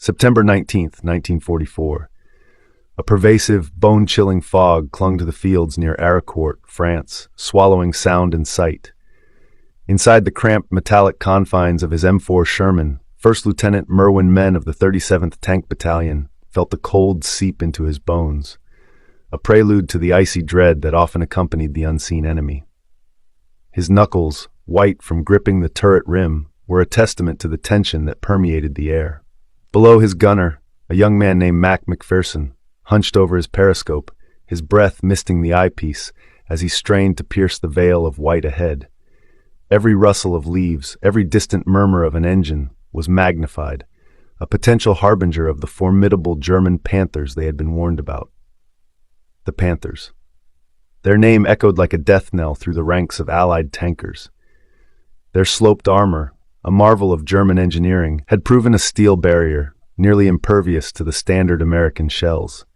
September 19, 1944. A pervasive, bone-chilling fog clung to the fields near Aricourt, France, swallowing sound and sight. Inside the cramped metallic confines of his M4 Sherman, First Lieutenant Merwin Men of the 37th Tank Battalion felt the cold seep into his bones, a prelude to the icy dread that often accompanied the unseen enemy. His knuckles, white from gripping the turret rim, were a testament to the tension that permeated the air. Below his gunner, a young man named Mac McPherson, hunched over his periscope, his breath misting the eyepiece as he strained to pierce the veil of white ahead. Every rustle of leaves, every distant murmur of an engine was magnified, a potential harbinger of the formidable German Panthers they had been warned about. The Panthers. Their name echoed like a death knell through the ranks of Allied tankers. Their sloped armor, a marvel of German engineering, had proven a steel barrier, nearly impervious to the standard American shells.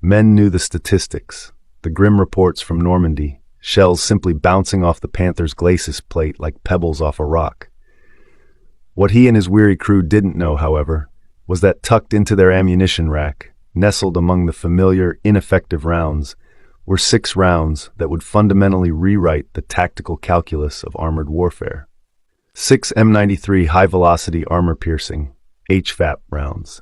Men knew the statistics, the grim reports from Normandy, shells simply bouncing off the Panther's glacis plate like pebbles off a rock. What he and his weary crew didn't know, however, was that tucked into their ammunition rack, nestled among the familiar, ineffective rounds, were 6 rounds that would fundamentally rewrite the tactical calculus of armored warfare. 6 M93 high-velocity armor-piercing, HVAP rounds,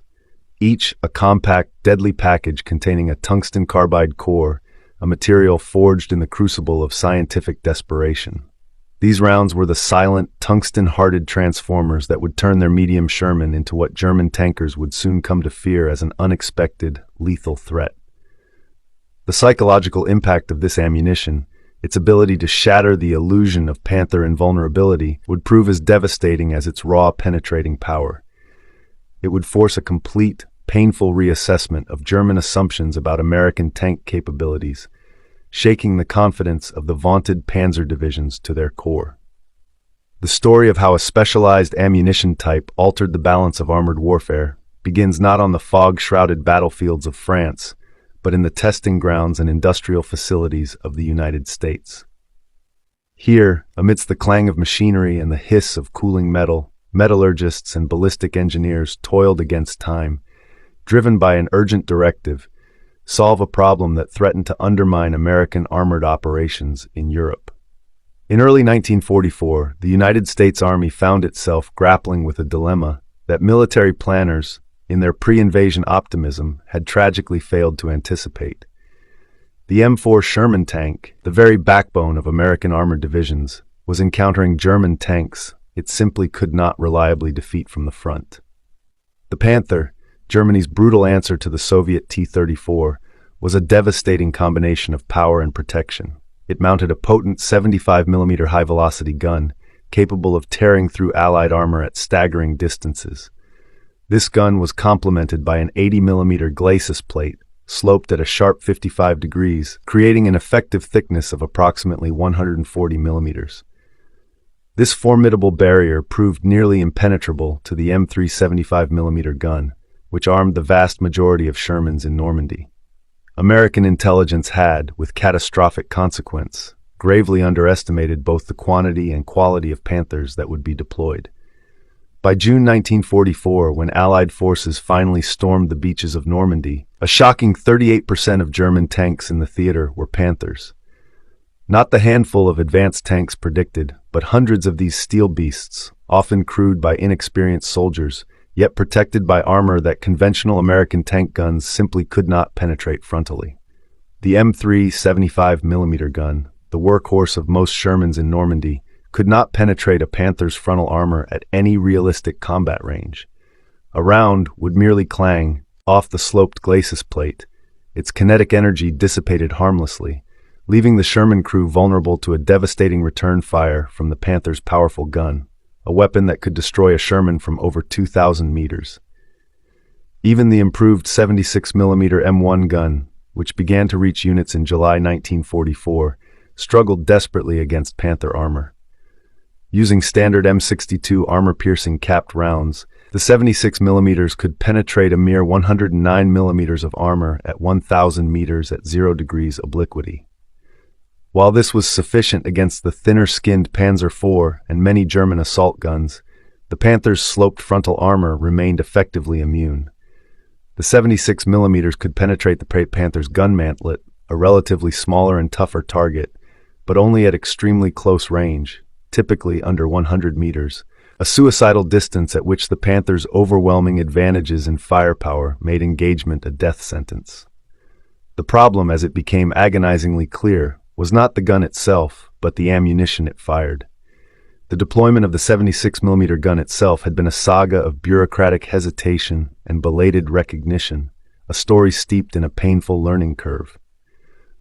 each a compact, deadly package containing a tungsten carbide core, a material forged in the crucible of scientific desperation. These rounds were the silent, tungsten-hearted transformers that would turn their medium Sherman into what German tankers would soon come to fear as an unexpected, lethal threat. The psychological impact of this ammunition, its ability to shatter the illusion of Panther invulnerability, would prove as devastating as its raw, penetrating power. It would force a complete, painful reassessment of German assumptions about American tank capabilities, shaking the confidence of the vaunted panzer divisions to their core. The story of how a specialized ammunition type altered the balance of armored warfare begins not on the fog-shrouded battlefields of France, but in the testing grounds and industrial facilities of the United States. Here, amidst the clang of machinery and the hiss of cooling metal, metallurgists and ballistic engineers toiled against time, driven by an urgent directive, solve a problem that threatened to undermine American armored operations in Europe. In early 1944, the United States Army found itself grappling with a dilemma that military planners, in their pre-invasion optimism, had tragically failed to anticipate. The M4 Sherman tank, the very backbone of American armored divisions, was encountering German tanks it simply could not reliably defeat from the front. The Panther, Germany's brutal answer to the Soviet T-34, was a devastating combination of power and protection. It mounted a potent 75mm high-velocity gun, capable of tearing through Allied armor at staggering distances. This gun was complemented by an 80mm glacis plate, sloped at a sharp 55 degrees, creating an effective thickness of approximately 140 millimeters. This formidable barrier proved nearly impenetrable to the M3 75mm gun, which armed the vast majority of Shermans in Normandy. American intelligence had, with catastrophic consequence, gravely underestimated both the quantity and quality of Panthers that would be deployed. By June 1944, when Allied forces finally stormed the beaches of Normandy, a shocking 38% of German tanks in the theater were Panthers. Not the handful of advanced tanks predicted, but hundreds of these steel beasts, often crewed by inexperienced soldiers, yet protected by armor that conventional American tank guns simply could not penetrate frontally. The M3 75mm gun, the workhorse of most Shermans in Normandy, could not penetrate a Panther's frontal armor at any realistic combat range. A round would merely clang off the sloped glacis plate, its kinetic energy dissipated harmlessly, leaving the Sherman crew vulnerable to a devastating return fire from the Panther's powerful gun, a weapon that could destroy a Sherman from over 2,000 meters. Even the improved 76mm M1 gun, which began to reach units in July 1944, struggled desperately against Panther armor. Using standard M62 armor-piercing capped rounds, the 76mm could penetrate a mere 109 millimeters of armor at 1,000 meters at 0 degrees obliquity. While this was sufficient against the thinner-skinned Panzer IV and many German assault guns, The Panther's sloped frontal armor remained effectively immune. The 76mm could penetrate the Panther's gun mantlet, a relatively smaller and tougher target, but only at extremely close range, typically under 100 meters, a suicidal distance at which the Panther's overwhelming advantages in firepower made engagement a death sentence. The problem, as it became agonizingly clear, was not the gun itself, but the ammunition it fired. The deployment of the 76mm gun itself had been a saga of bureaucratic hesitation and belated recognition, a story steeped in a painful learning curve.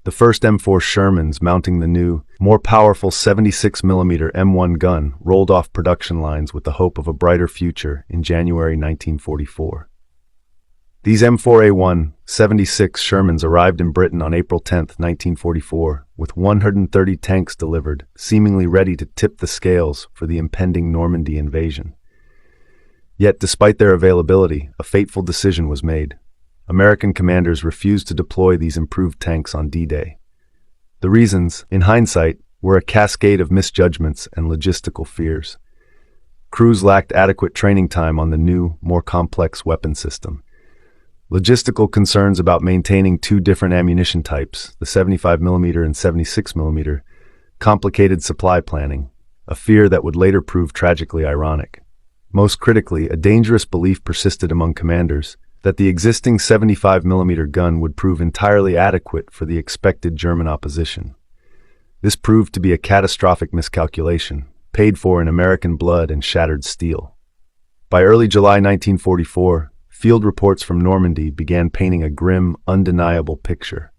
The first M4 Shermans mounting the new, more powerful 76mm M1 gun rolled off production lines with the hope of a brighter future in January 1944. These M4A1 76 Shermans arrived in Britain on April 10, 1944, with 130 tanks delivered, seemingly ready to tip the scales for the impending Normandy invasion. Yet, despite their availability, a fateful decision was made. American commanders refused to deploy these improved tanks on D-Day. The reasons, in hindsight, were a cascade of misjudgments and logistical fears. Crews lacked adequate training time on the new, more complex weapon system. Logistical concerns about maintaining two different ammunition types, the 75mm and 76mm, complicated supply planning, a fear that would later prove tragically ironic. Most critically, a dangerous belief persisted among commanders that the existing 75mm gun would prove entirely adequate for the expected German opposition. This proved to be a catastrophic miscalculation, paid for in American blood and shattered steel. By early July 1944, field reports from Normandy began painting a grim, undeniable picture.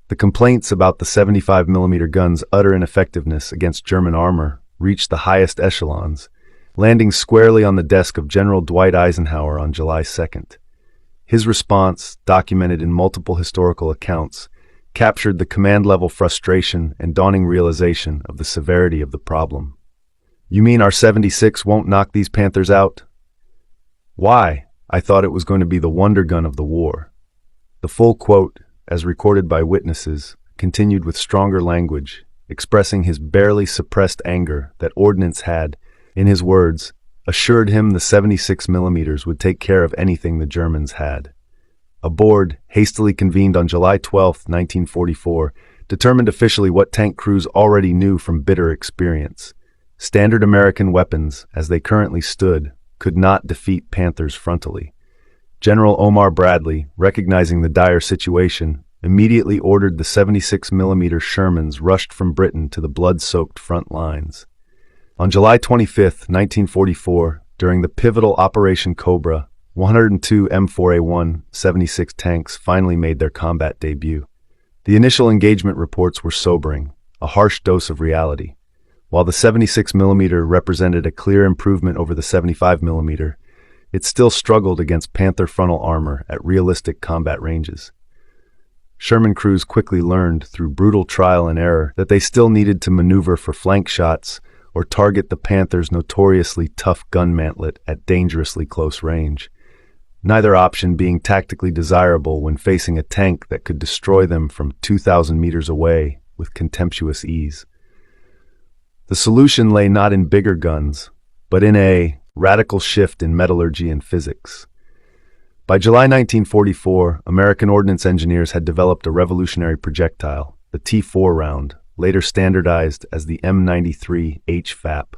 The complaints about the 75mm gun's utter ineffectiveness against German armor reached the highest echelons, landing squarely on the desk of General Dwight Eisenhower on July 2nd. His response, documented in multiple historical accounts, captured the command-level frustration and dawning realization of the severity of the problem. "You mean our 76 won't knock these Panthers out?" "Why? I thought it was going to be the wonder gun of the war." The full quote, as recorded by witnesses, continued with stronger language, expressing his barely suppressed anger that ordnance had, in his words, assured him the 76mm would take care of anything the Germans had. A board, hastily convened on July 12, 1944, determined officially what tank crews already knew from bitter experience. Standard American weapons, as they currently stood, could not defeat Panthers frontally. General Omar Bradley, recognizing the dire situation, immediately ordered the 76mm Shermans rushed from Britain to the blood-soaked front lines. On July 25, 1944, during the pivotal Operation Cobra, 102 M4A1 76 tanks finally made their combat debut. The initial engagement reports were sobering, a harsh dose of reality. While the 76mm represented a clear improvement over the 75mm, it still struggled against Panther frontal armor at realistic combat ranges. Sherman crews quickly learned, through brutal trial and error, that they still needed to maneuver for flank shots or target the Panther's notoriously tough gun mantlet at dangerously close range, neither option being tactically desirable when facing a tank that could destroy them from 2,000 meters away with contemptuous ease. The solution lay not in bigger guns, but in a radical shift in metallurgy and physics. By July 1944, American ordnance engineers had developed a revolutionary projectile, the T4 round, later standardized as the M93 HVAP.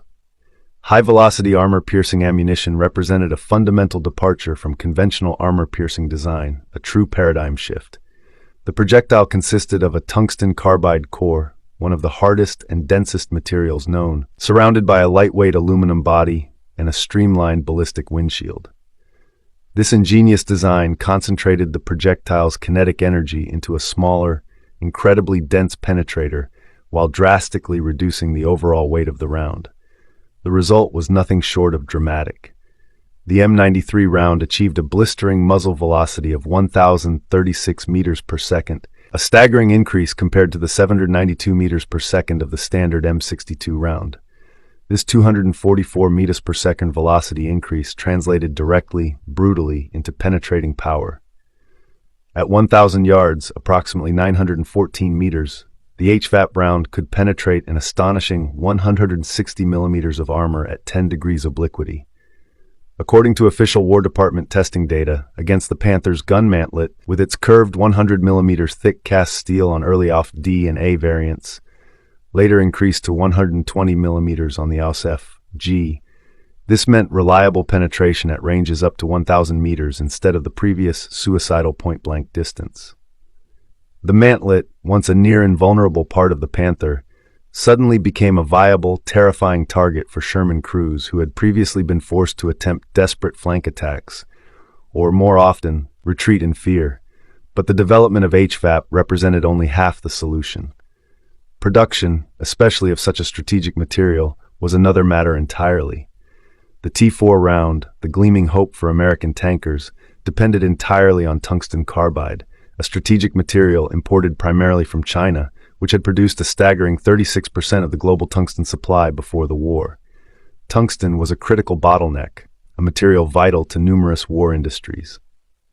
High-velocity armor-piercing ammunition represented a fundamental departure from conventional armor-piercing design, a true paradigm shift. The projectile consisted of a tungsten carbide core, one of the hardest and densest materials known, surrounded by a lightweight aluminum body and a streamlined ballistic windshield. This ingenious design concentrated the projectile's kinetic energy into a smaller, incredibly dense penetrator, while drastically reducing the overall weight of the round. The result was nothing short of dramatic. The M93 round achieved a blistering muzzle velocity of 1,036 meters per second, a staggering increase compared to the 792 meters per second of the standard M62 round. This 244 meters per second velocity increase translated directly, brutally, into penetrating power. At 1,000 yards, approximately 914 meters, the HVAP round could penetrate an astonishing 160 millimeters of armor at 10 degrees obliquity. According to official War Department testing data, against the Panther's gun mantlet, with its curved 100 millimeter thick cast steel on early AUF-D and A variants, later increased to 120 millimeters on the AUF-G, this meant reliable penetration at ranges up to 1,000 meters instead of the previous suicidal point-blank distance. The mantlet, once a near invulnerable part of the Panther, suddenly became a viable, terrifying target for Sherman crews who had previously been forced to attempt desperate flank attacks, or more often, retreat in fear. But the development of HVAP represented only half the solution. Production, especially of such a strategic material, was another matter entirely. The T4 round, the gleaming hope for American tankers, depended entirely on tungsten carbide, a strategic material imported primarily from China, which had produced a staggering 36% of the global tungsten supply before the war. Tungsten was a critical bottleneck, a material vital to numerous war industries.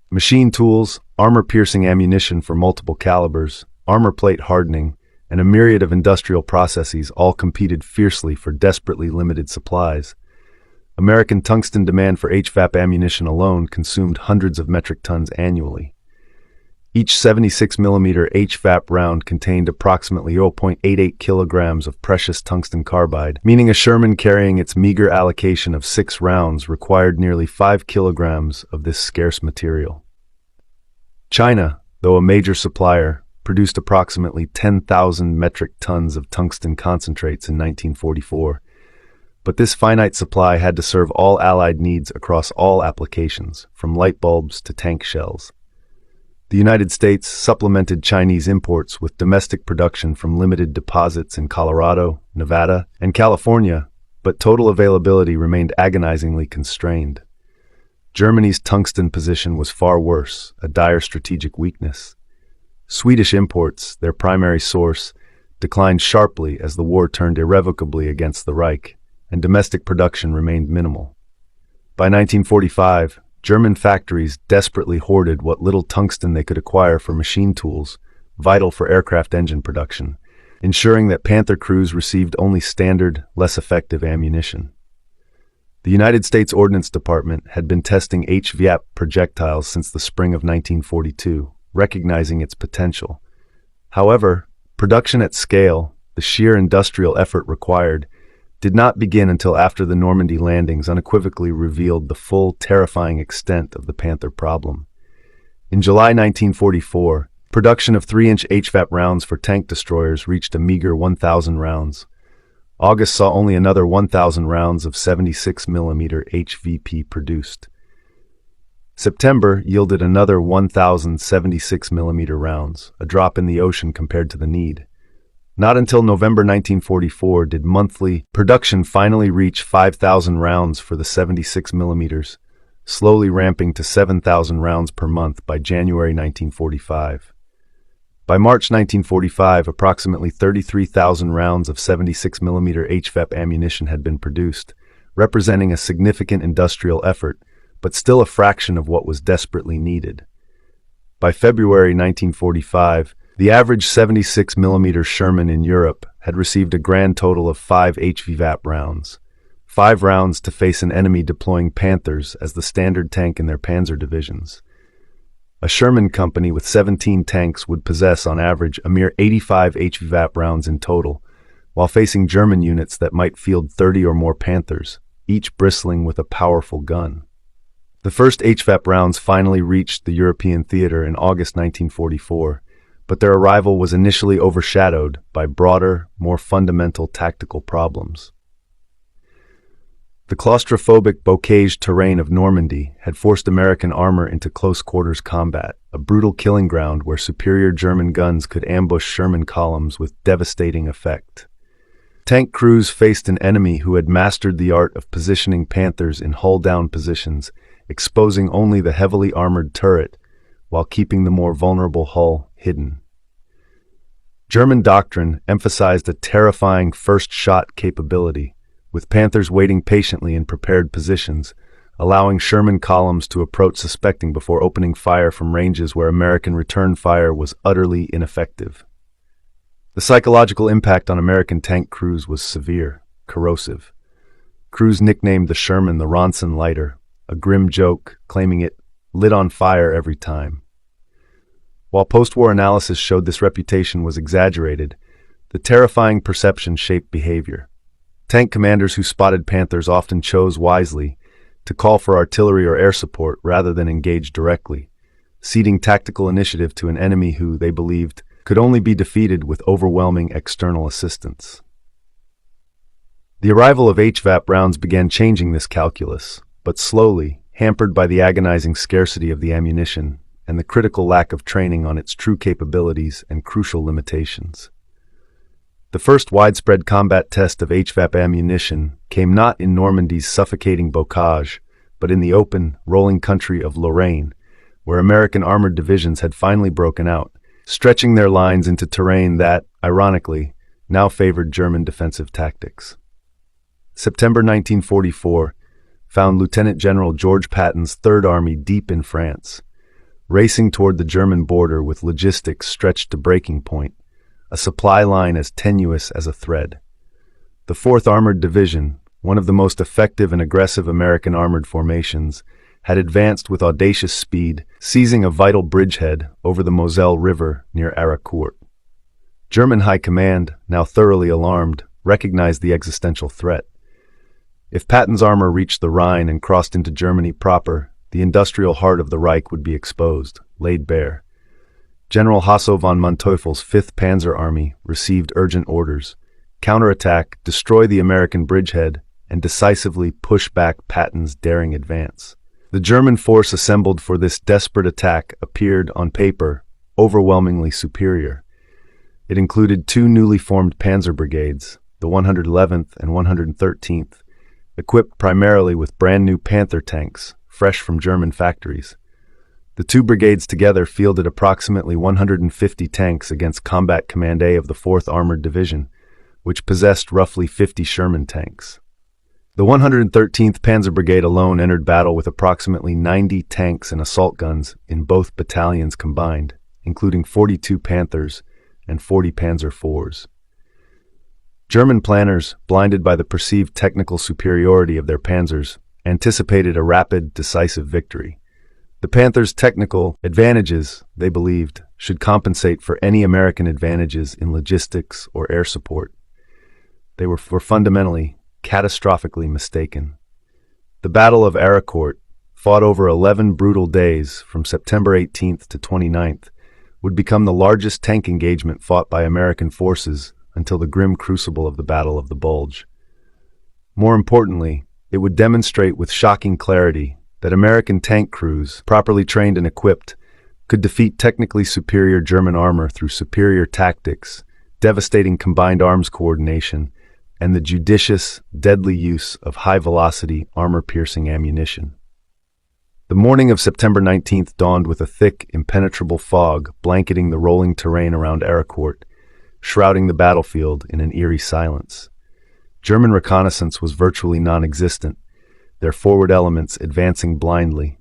Machine tools, armor-piercing ammunition for multiple calibers, armor plate hardening, and a myriad of industrial processes all competed fiercely for desperately limited supplies. American tungsten demand for HVAP ammunition alone consumed hundreds of metric tons annually. Each 76mm HVAP round contained approximately 0.88 kilograms of precious tungsten carbide, meaning a Sherman carrying its meager allocation of 6 rounds required nearly 5 kilograms of this scarce material. China, though a major supplier, produced approximately 10,000 metric tons of tungsten concentrates in 1944, but this finite supply had to serve all Allied needs across all applications, from light bulbs to tank shells. The United States supplemented Chinese imports with domestic production from limited deposits in Colorado, Nevada, and California, but total availability remained agonizingly constrained. Germany's tungsten position was far worse, a dire strategic weakness. Swedish imports, their primary source, declined sharply as the war turned irrevocably against the Reich, and domestic production remained minimal. By 1945, German factories desperately hoarded what little tungsten they could acquire for machine tools, vital for aircraft engine production, ensuring that Panther crews received only standard, less effective ammunition. The United States Ordnance Department had been testing HVAP projectiles since the spring of 1942, recognizing its potential. However, production at scale, the sheer industrial effort required, did not begin until after the Normandy landings unequivocally revealed the full, terrifying extent of the Panther problem. In July 1944, production of 3-inch HVAP rounds for tank destroyers reached a meager 1,000 rounds. August saw only another 1,000 rounds of 76mm HVP produced. September yielded another 1,000 76mm rounds, a drop in the ocean compared to the need. Not until November 1944 did monthly production finally reach 5,000 rounds for the 76mm, slowly ramping to 7,000 rounds per month by January 1945. By March 1945, approximately 33,000 rounds of 76mm HVAP ammunition had been produced, representing a significant industrial effort, but still a fraction of what was desperately needed. By February 1945, the average 76mm Sherman in Europe had received a grand total of 5 HVAP rounds, 5 rounds to face an enemy deploying Panthers as the standard tank in their panzer divisions. A Sherman company with 17 tanks would possess on average a mere 85 HVAP rounds in total, while facing German units that might field 30 or more Panthers, each bristling with a powerful gun. The first HVAP rounds finally reached the European theater in August 1944, but their arrival was initially overshadowed by broader, more fundamental tactical problems. The claustrophobic bocage terrain of Normandy had forced American armor into close-quarters combat, a brutal killing ground where superior German guns could ambush Sherman columns with devastating effect. Tank crews faced an enemy who had mastered the art of positioning Panthers in hull-down positions, exposing only the heavily armored turret, while keeping the more vulnerable hull hidden. German doctrine emphasized a terrifying first-shot capability, with Panthers waiting patiently in prepared positions, allowing Sherman columns to approach suspecting before opening fire from ranges where American return fire was utterly ineffective. The psychological impact on American tank crews was severe, corrosive. Crews nicknamed the Sherman the Ronson Lighter, a grim joke, claiming it lit on fire every time. While post-war analysis showed this reputation was exaggerated, the terrifying perception shaped behavior. Tank commanders who spotted Panthers often chose wisely to call for artillery or air support rather than engage directly, ceding tactical initiative to an enemy who, they believed, could only be defeated with overwhelming external assistance. The arrival of HVAP rounds began changing this calculus, but slowly, hampered by the agonizing scarcity of the ammunition and the critical lack of training on its true capabilities and crucial limitations. The first widespread combat test of HVAP ammunition came not in Normandy's suffocating bocage, but in the open, rolling country of Lorraine, where American armored divisions had finally broken out, stretching their lines into terrain that, ironically, now favored German defensive tactics. September 1944 found Lieutenant General George Patton's Third Army deep in France, racing toward the German border with logistics stretched to breaking point, a supply line as tenuous as a thread. The 4th Armored Division, one of the most effective and aggressive American armored formations, had advanced with audacious speed, seizing a vital bridgehead over the Moselle River near Aricourt. German High Command, now thoroughly alarmed, recognized the existential threat. If Patton's armor reached the Rhine and crossed into Germany proper, the industrial heart of the Reich would be exposed, laid bare. General Hasso von Manteuffel's 5th Panzer Army received urgent orders: counterattack, destroy the American bridgehead, and decisively push back Patton's daring advance. The German force assembled for this desperate attack appeared, on paper, overwhelmingly superior. It included 2 newly formed panzer brigades, the 111th and 113th, equipped primarily with brand-new Panther tanks, fresh from German factories. The 2 brigades together fielded approximately 150 tanks against Combat Command A of the 4th Armored Division, which possessed roughly 50 Sherman tanks. The 113th Panzer Brigade alone entered battle with approximately 90 tanks and assault guns in both battalions combined, including 42 Panthers and 40 Panzer IVs. German planners, blinded by the perceived technical superiority of their panzers, anticipated a rapid, decisive victory. The Panthers' technical advantages, they believed, should compensate for any American advantages in logistics or air support. They were fundamentally, catastrophically mistaken. The Battle of Aricourt, fought over 11 brutal days from September 18th to 29th, would become the largest tank engagement fought by American forces until the grim crucible of the Battle of the Bulge. More importantly, it would demonstrate with shocking clarity that American tank crews, properly trained and equipped, could defeat technically superior German armor through superior tactics, devastating combined arms coordination, and the judicious, deadly use of high-velocity, armor-piercing ammunition. The morning of September 19th dawned with a thick, impenetrable fog blanketing the rolling terrain around Aricourt, shrouding the battlefield in an eerie silence. German reconnaissance was virtually non-existent, their forward elements advancing blindly.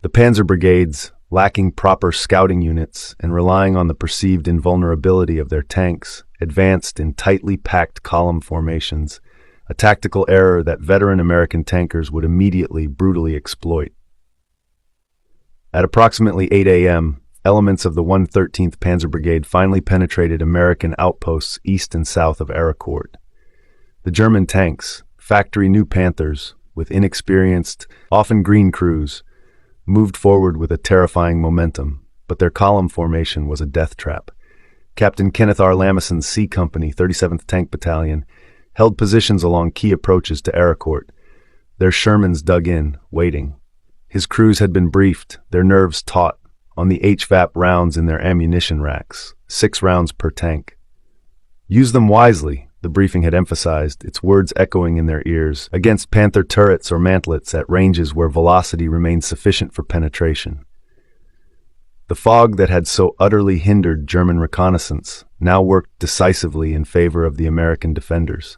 The panzer brigades, lacking proper scouting units and relying on the perceived invulnerability of their tanks, advanced in tightly packed column formations, a tactical error that veteran American tankers would immediately brutally exploit. At approximately 8 a.m., elements of the 113th Panzer Brigade finally penetrated American outposts east and south of Aricourt. The German tanks, factory new Panthers, with inexperienced, often green crews, moved forward with a terrifying momentum, but their column formation was a death trap. Captain Kenneth R. Lameson's C Company, 37th Tank Battalion, held positions along key approaches to Aricourt. Their Shermans dug in, waiting. His crews had been briefed, their nerves taut, on the HVAP rounds in their ammunition racks, 6 rounds per tank. Use them wisely, the briefing had emphasized, its words echoing in their ears, against Panther turrets or mantlets at ranges where velocity remained sufficient for penetration. The fog that had so utterly hindered German reconnaissance now worked decisively in favor of the American defenders.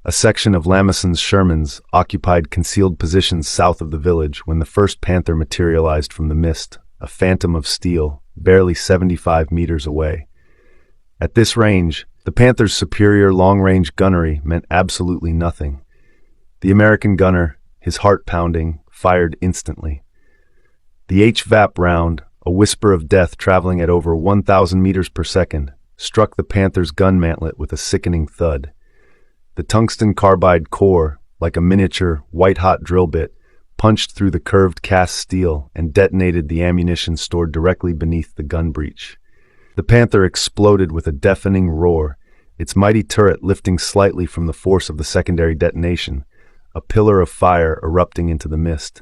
A section of Lameson's Shermans occupied concealed positions south of the village when the first Panther materialized from the mist, a phantom of steel, barely 75 meters away. At this range, the Panther's superior long-range gunnery meant absolutely nothing. The American gunner, his heart pounding, fired instantly. The HVAP round, a whisper of death traveling at over 1,000 meters per second, struck the Panther's gun mantlet with a sickening thud. The tungsten carbide core, like a miniature, white-hot drill bit, punched through the curved cast steel and detonated the ammunition stored directly beneath the gun breech. The Panther exploded with a deafening roar, its mighty turret lifting slightly from the force of the secondary detonation, a pillar of fire erupting into the mist.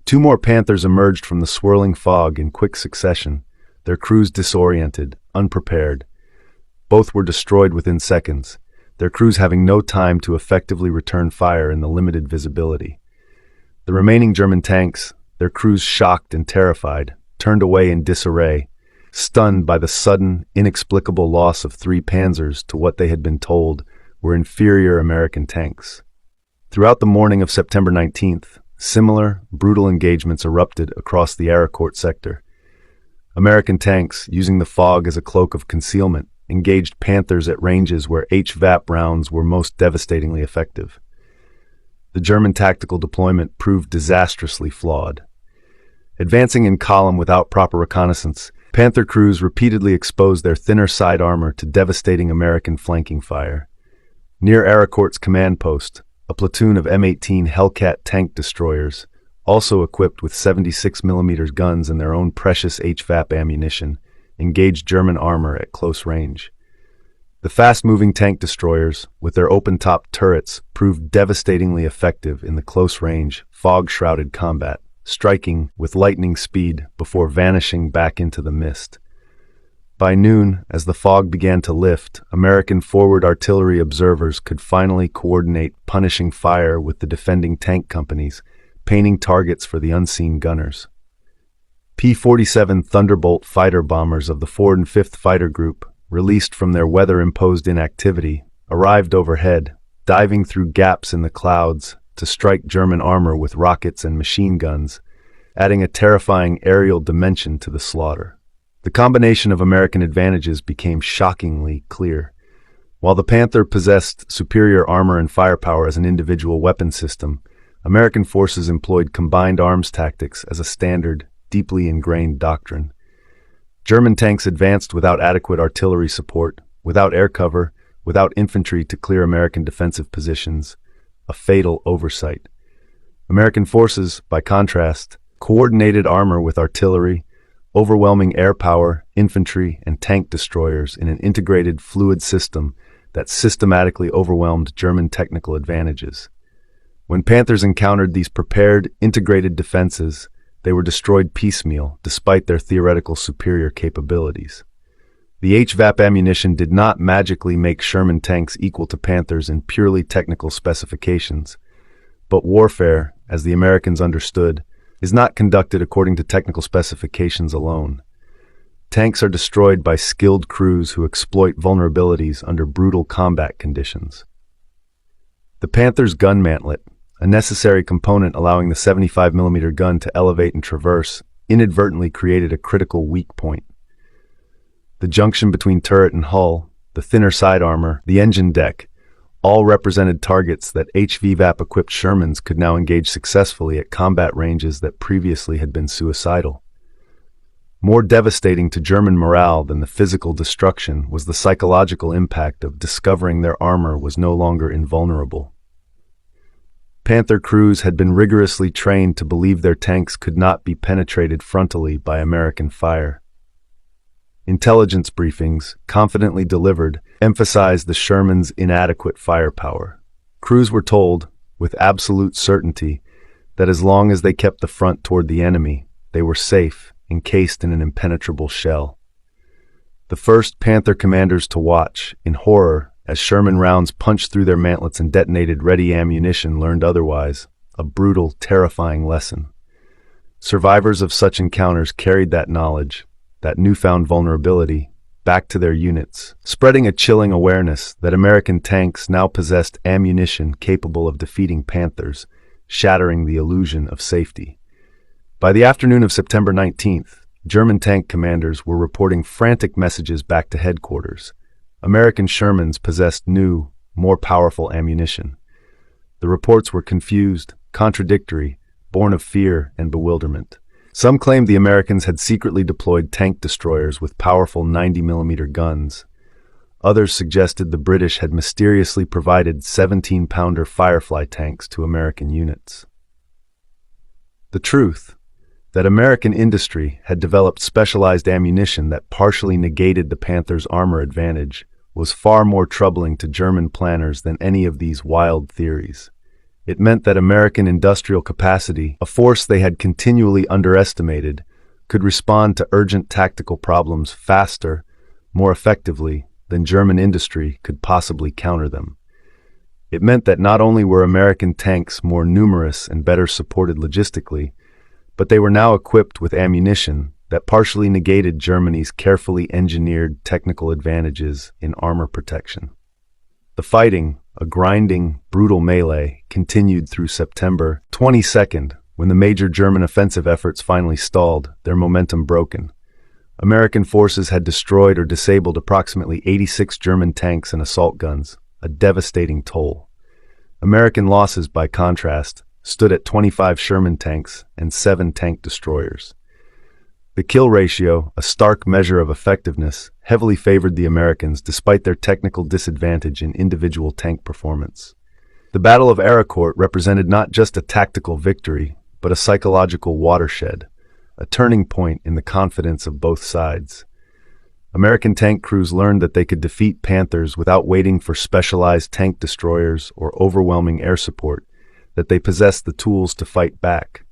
Two more Panthers emerged from the swirling fog in quick succession, their crews disoriented, unprepared. Both were destroyed within seconds, their crews having no time to effectively return fire in the limited visibility. The remaining German tanks, their crews shocked and terrified, turned away in disarray, stunned by the sudden, inexplicable loss of 3 Panzers to what they had been told were inferior American tanks. Throughout the morning of September 19th, similar, brutal engagements erupted across the Aricourt sector. American tanks, using the fog as a cloak of concealment, engaged Panthers at ranges where HVAP rounds were most devastatingly effective. The German tactical deployment proved disastrously flawed. Advancing in column without proper reconnaissance, Panther crews repeatedly exposed their thinner side armor to devastating American flanking fire. Near Aricourt's command post, a platoon of M18 Hellcat tank destroyers, also equipped with 76mm guns and their own precious HVAP ammunition, engaged German armor at close range. The fast-moving tank destroyers, with their open-top turrets, proved devastatingly effective in the close-range, fog-shrouded combat, striking with lightning speed before vanishing back into the mist. By noon, as the fog began to lift, American forward artillery observers could finally coordinate punishing fire with the defending tank companies, painting targets for the unseen gunners. P-47 Thunderbolt fighter bombers of the 4th and 5th Fighter Group, released from their weather-imposed inactivity, arrived overhead, diving through gaps in the clouds to strike German armor with rockets and machine guns, adding a terrifying aerial dimension to the slaughter. The combination of American advantages became shockingly clear. While the Panther possessed superior armor and firepower as an individual weapon system, American forces employed combined arms tactics as a standard, deeply ingrained doctrine. German tanks advanced without adequate artillery support, without air cover, without infantry to clear American defensive positions, a fatal oversight. American forces, by contrast, coordinated armor with artillery, overwhelming air power, infantry, and tank destroyers in an integrated fluid system that systematically overwhelmed German technical advantages. When Panthers encountered these prepared, integrated defenses, they were destroyed piecemeal despite their theoretical superior capabilities. The HVAP ammunition did not magically make Sherman tanks equal to Panthers in purely technical specifications, but warfare, as the Americans understood, is not conducted according to technical specifications alone. Tanks are destroyed by skilled crews who exploit vulnerabilities under brutal combat conditions. The Panther's gun mantlet, a necessary component allowing the 75mm gun to elevate and traverse, inadvertently created a critical weak point. The junction between turret and hull, the thinner side armor, the engine deck, all represented targets that HVAP-equipped Shermans could now engage successfully at combat ranges that previously had been suicidal. More devastating to German morale than the physical destruction was the psychological impact of discovering their armor was no longer invulnerable. Panther crews had been rigorously trained to believe their tanks could not be penetrated frontally by American fire. Intelligence briefings, confidently delivered, emphasized the Sherman's inadequate firepower. Crews were told, with absolute certainty, that as long as they kept the front toward the enemy, they were safe, encased in an impenetrable shell. The first Panther commanders to watch, in horror, as Sherman rounds punched through their mantlets and detonated ready ammunition, learned otherwise, a brutal, terrifying lesson. Survivors of such encounters carried that knowledge, that newfound vulnerability, back to their units, spreading a chilling awareness that American tanks now possessed ammunition capable of defeating Panthers, shattering the illusion of safety. By the afternoon of September 19th, German tank commanders were reporting frantic messages back to headquarters. American Shermans possessed new, more powerful ammunition. The reports were confused, contradictory, born of fear and bewilderment. Some claimed the Americans had secretly deployed tank destroyers with powerful 90mm guns. Others suggested the British had mysteriously provided 17-pounder Firefly tanks to American units. The truth, that American industry had developed specialized ammunition that partially negated the Panther's armor advantage, was far more troubling to German planners than any of these wild theories. It meant that American industrial capacity, a force they had continually underestimated, could respond to urgent tactical problems faster, more effectively, than German industry could possibly counter them. It meant that not only were American tanks more numerous and better supported logistically, but they were now equipped with ammunition that partially negated Germany's carefully engineered technical advantages in armor protection. The fighting, a grinding, brutal melee, continued through September 22nd, when the major German offensive efforts finally stalled, their momentum broken. American forces had destroyed or disabled approximately 86 German tanks and assault guns, a devastating toll. American losses, by contrast, stood at 25 Sherman tanks and 7 tank destroyers. The kill ratio, a stark measure of effectiveness, heavily favored the Americans despite their technical disadvantage in individual tank performance. The Battle of Aricourt represented not just a tactical victory, but a psychological watershed, a turning point in the confidence of both sides. American tank crews learned that they could defeat Panthers without waiting for specialized tank destroyers or overwhelming air support, that they possessed the tools to fight back.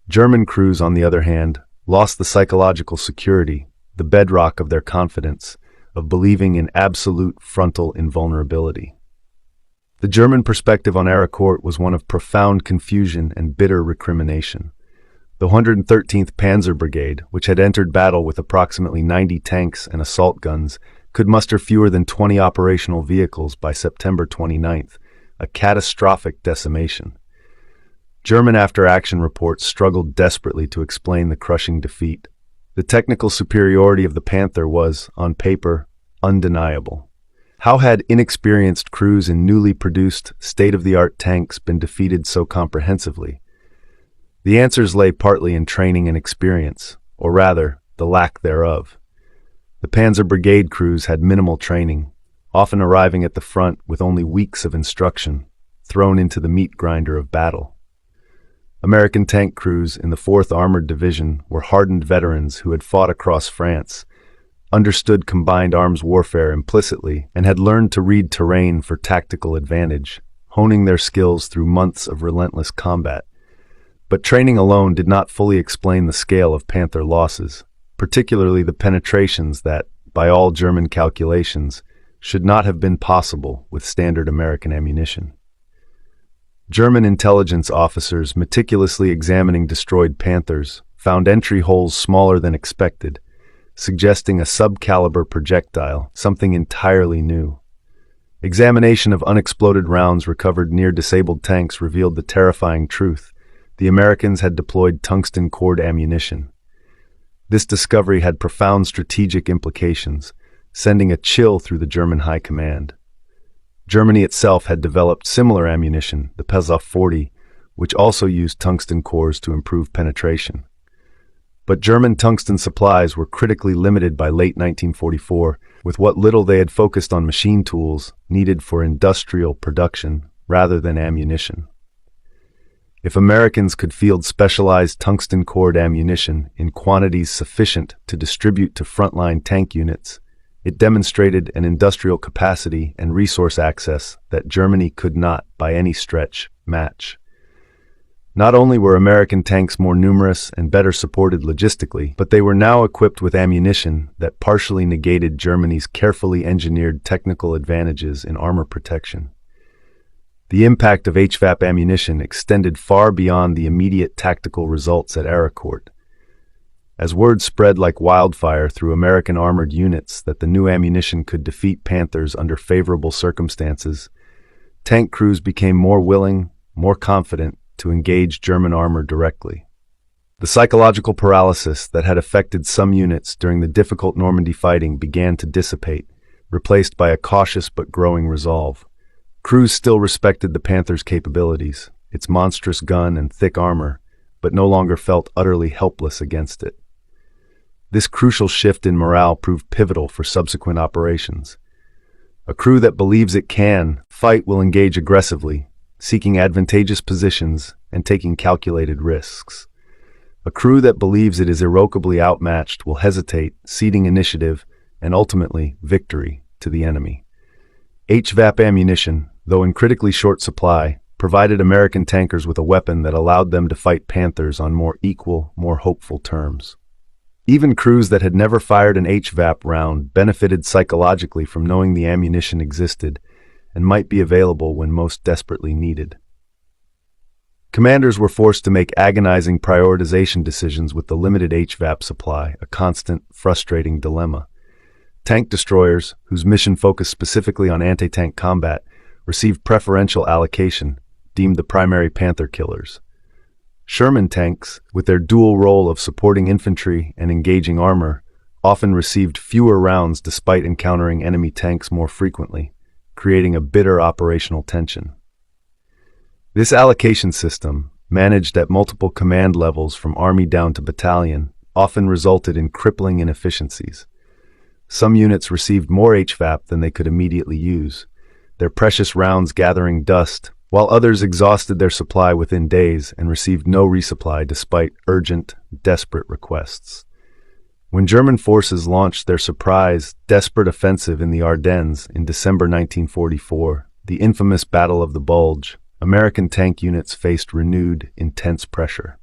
German crews, on the other hand, lost the psychological security, the bedrock of their confidence, of believing in absolute frontal invulnerability. The German perspective on Aricourt was one of profound confusion and bitter recrimination. The 113th Panzer Brigade, which had entered battle with approximately 90 tanks and assault guns, could muster fewer than 20 operational vehicles by September 29th, a catastrophic decimation. German after-action reports struggled desperately to explain the crushing defeat. The technical superiority of the Panther was, on paper, undeniable. How had inexperienced crews in newly produced, state-of-the-art tanks been defeated so comprehensively? The answers lay partly in training and experience, or rather, the lack thereof. The Panzer Brigade crews had minimal training, often arriving at the front with only weeks of instruction, thrown into the meat grinder of battle. American tank crews in the 4th Armored Division were hardened veterans who had fought across France, understood combined arms warfare implicitly, and had learned to read terrain for tactical advantage, honing their skills through months of relentless combat. But training alone did not fully explain the scale of Panther losses, particularly the penetrations that, by all German calculations, should not have been possible with standard American ammunition. German intelligence officers meticulously examining destroyed Panthers found entry holes smaller than expected, suggesting a sub-caliber projectile, something entirely new. Examination of unexploded rounds recovered near disabled tanks revealed the terrifying truth: the Americans had deployed tungsten-core ammunition. This discovery had profound strategic implications, sending a chill through the German high command. Germany itself had developed similar ammunition, the Pesach 40, which also used tungsten cores to improve penetration. But German tungsten supplies were critically limited by late 1944, with what little they had focused on machine tools needed for industrial production rather than ammunition. If Americans could field specialized tungsten-core ammunition in quantities sufficient to distribute to frontline tank units, it demonstrated an industrial capacity and resource access that Germany could not, by any stretch, match. Not only were American tanks more numerous and better supported logistically, but they were now equipped with ammunition that partially negated Germany's carefully engineered technical advantages in armor protection. The impact of HVAP ammunition extended far beyond the immediate tactical results at Aricourt. As word spread like wildfire through American armored units that the new ammunition could defeat Panthers under favorable circumstances, tank crews became more willing, more confident to engage German armor directly. The psychological paralysis that had affected some units during the difficult Normandy fighting began to dissipate, replaced by a cautious but growing resolve. Crews still respected the Panther's capabilities, its monstrous gun and thick armor, but no longer felt utterly helpless against it. This crucial shift in morale proved pivotal for subsequent operations. A crew that believes it can fight will engage aggressively, seeking advantageous positions and taking calculated risks. A crew that believes it is irrevocably outmatched will hesitate, ceding initiative and ultimately victory to the enemy. HVAP ammunition, though in critically short supply, provided American tankers with a weapon that allowed them to fight Panthers on more equal, more hopeful terms. Even crews that had never fired an HVAP round benefited psychologically from knowing the ammunition existed and might be available when most desperately needed. Commanders were forced to make agonizing prioritization decisions with the limited HVAP supply, a constant, frustrating dilemma. Tank destroyers, whose mission focused specifically on anti-tank combat, received preferential allocation, deemed the primary Panther killers. Sherman tanks, with their dual role of supporting infantry and engaging armor, often received fewer rounds despite encountering enemy tanks more frequently, creating a bitter operational tension. This allocation system, managed at multiple command levels from Army down to battalion, often resulted in crippling inefficiencies. Some units received more HVAP than they could immediately use, their precious rounds gathering dust, while others exhausted their supply within days and received no resupply despite urgent, desperate requests. When German forces launched their surprise, desperate offensive in the Ardennes in December 1944, the infamous Battle of the Bulge, American tank units faced renewed, intense pressure.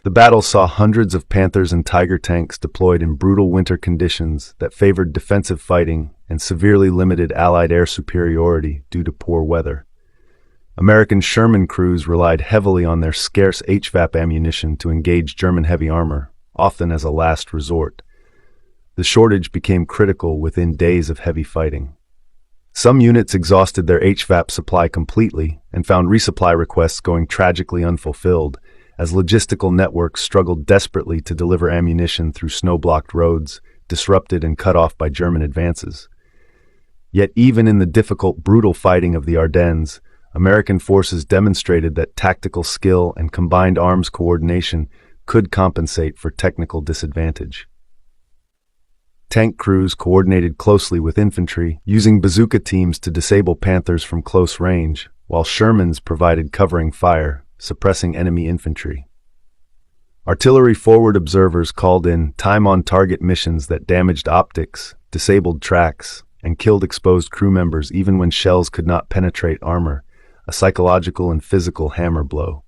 The battle saw hundreds of Panthers and Tiger tanks deployed in brutal winter conditions that favored defensive fighting and severely limited Allied air superiority due to poor weather. American Sherman crews relied heavily on their scarce HVAP ammunition to engage German heavy armor, often as a last resort. The shortage became critical within days of heavy fighting. Some units exhausted their HVAP supply completely and found resupply requests going tragically unfulfilled, as logistical networks struggled desperately to deliver ammunition through snow-blocked roads, disrupted and cut off by German advances. Yet even in the difficult, brutal fighting of the Ardennes, American forces demonstrated that tactical skill and combined arms coordination could compensate for technical disadvantage. Tank crews coordinated closely with infantry, using bazooka teams to disable Panthers from close range, while Shermans provided covering fire, suppressing enemy infantry. Artillery forward observers called in time-on-target missions that damaged optics, disabled tracks, and killed exposed crew members even when shells could not penetrate armor, a psychological and physical hammer blow.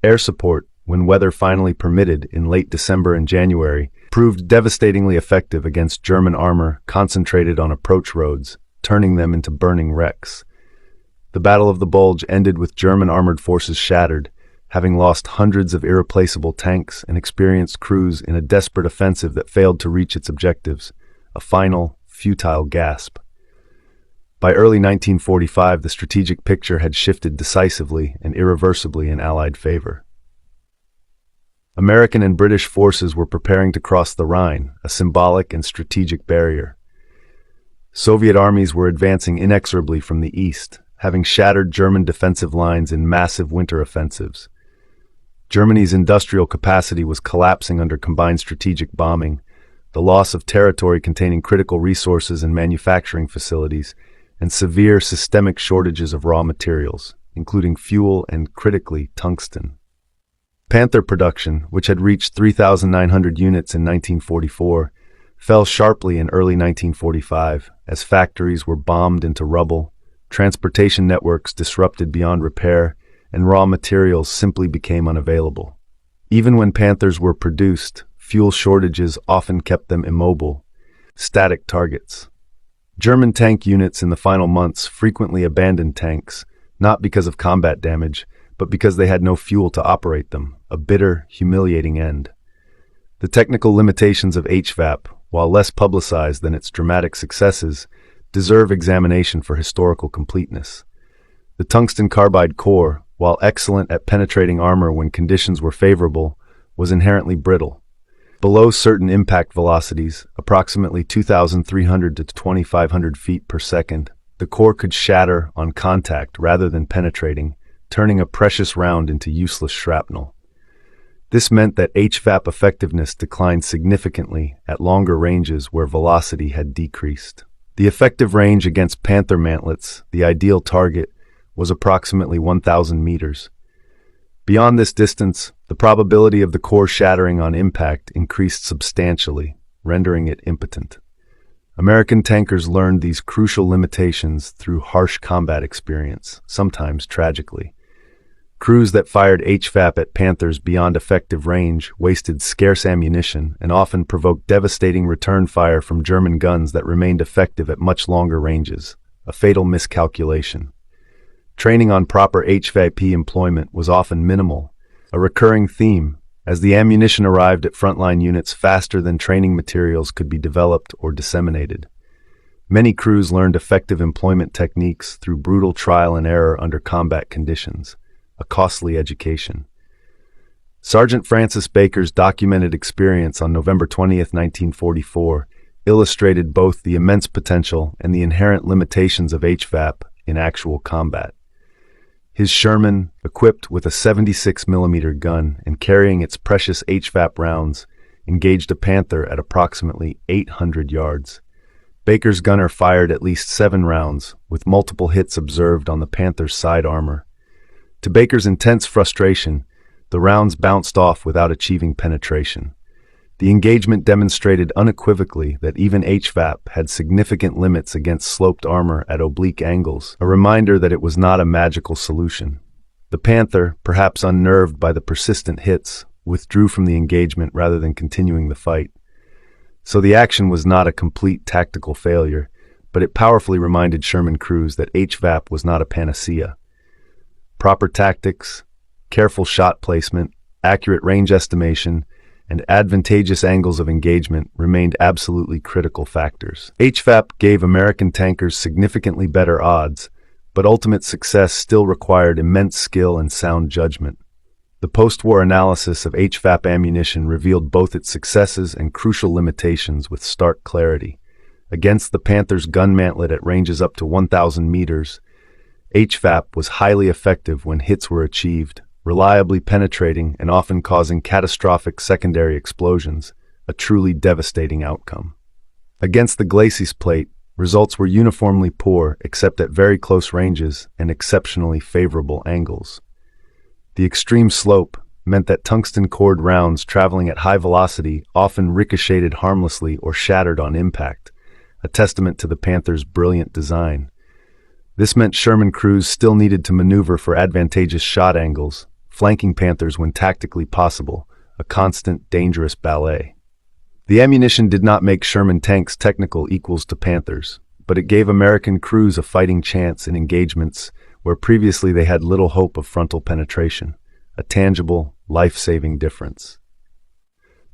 Air support, when weather finally permitted in late December and January, proved devastatingly effective against German armor concentrated on approach roads, turning them into burning wrecks. The Battle of the Bulge ended with German armored forces shattered, having lost hundreds of irreplaceable tanks and experienced crews in a desperate offensive that failed to reach its objectives, a final, futile gasp. By early 1945, the strategic picture had shifted decisively and irreversibly in Allied favor. American and British forces were preparing to cross the Rhine, a symbolic and strategic barrier. Soviet armies were advancing inexorably from the east, having shattered German defensive lines in massive winter offensives. Germany's industrial capacity was collapsing under combined strategic bombing, the loss of territory containing critical resources and manufacturing facilities, and severe systemic shortages of raw materials, including fuel and, critically, tungsten. Panther production, which had reached 3,900 units in 1944, fell sharply in early 1945 as factories were bombed into rubble, transportation networks disrupted beyond repair, and raw materials simply became unavailable. Even when Panthers were produced, fuel shortages often kept them immobile, static targets. German tank units in the final months frequently abandoned tanks, not because of combat damage, but because they had no fuel to operate them, a bitter, humiliating end. The technical limitations of HVAP, while less publicized than its dramatic successes, deserve examination for historical completeness. The tungsten carbide core, while excellent at penetrating armor when conditions were favorable, was inherently brittle. Below certain impact velocities, approximately 2,300 to 2,500 feet per second, the core could shatter on contact rather than penetrating, turning a precious round into useless shrapnel. This meant that HVAP effectiveness declined significantly at longer ranges where velocity had decreased. The effective range against Panther mantlets, the ideal target, was approximately 1,000 meters. Beyond this distance, the probability of the core shattering on impact increased substantially, rendering it impotent. American tankers learned these crucial limitations through harsh combat experience, sometimes tragically. Crews that fired HVAP at Panthers beyond effective range wasted scarce ammunition and often provoked devastating return fire from German guns that remained effective at much longer ranges, a fatal miscalculation. Training on proper HVAP employment was often minimal, a recurring theme, as the ammunition arrived at frontline units faster than training materials could be developed or disseminated. Many crews learned effective employment techniques through brutal trial and error under combat conditions, a costly education. Sergeant Francis Baker's documented experience on November 20, 1944, illustrated both the immense potential and the inherent limitations of HVAP in actual combat. His Sherman, equipped with a 76mm gun and carrying its precious HVAP rounds, engaged a Panther at approximately 800 yards. Baker's gunner fired at least 7 rounds, with multiple hits observed on the Panther's side armor. To Baker's intense frustration, the rounds bounced off without achieving penetration. The engagement demonstrated unequivocally that even HVAP had significant limits against sloped armor at oblique angles, a reminder that it was not a magical solution. The Panther, perhaps unnerved by the persistent hits, withdrew from the engagement rather than continuing the fight. So the action was not a complete tactical failure, but it powerfully reminded Sherman crews that HVAP was not a panacea. Proper tactics, careful shot placement, accurate range estimation, and advantageous angles of engagement remained absolutely critical factors. HVAP gave American tankers significantly better odds, but ultimate success still required immense skill and sound judgment. The post-war analysis of HVAP ammunition revealed both its successes and crucial limitations with stark clarity. Against the Panther's gun mantlet at ranges up to 1,000 meters, HVAP was highly effective when hits were achieved, reliably penetrating and often causing catastrophic secondary explosions, a truly devastating outcome. Against the glacis plate, results were uniformly poor except at very close ranges and exceptionally favorable angles. The extreme slope meant that tungsten-core rounds traveling at high velocity often ricocheted harmlessly or shattered on impact, a testament to the Panther's brilliant design. This meant Sherman crews still needed to maneuver for advantageous shot angles, flanking Panthers when tactically possible, a constant, dangerous ballet. The ammunition did not make Sherman tanks technical equals to Panthers, but it gave American crews a fighting chance in engagements where previously they had little hope of frontal penetration, a tangible, life-saving difference.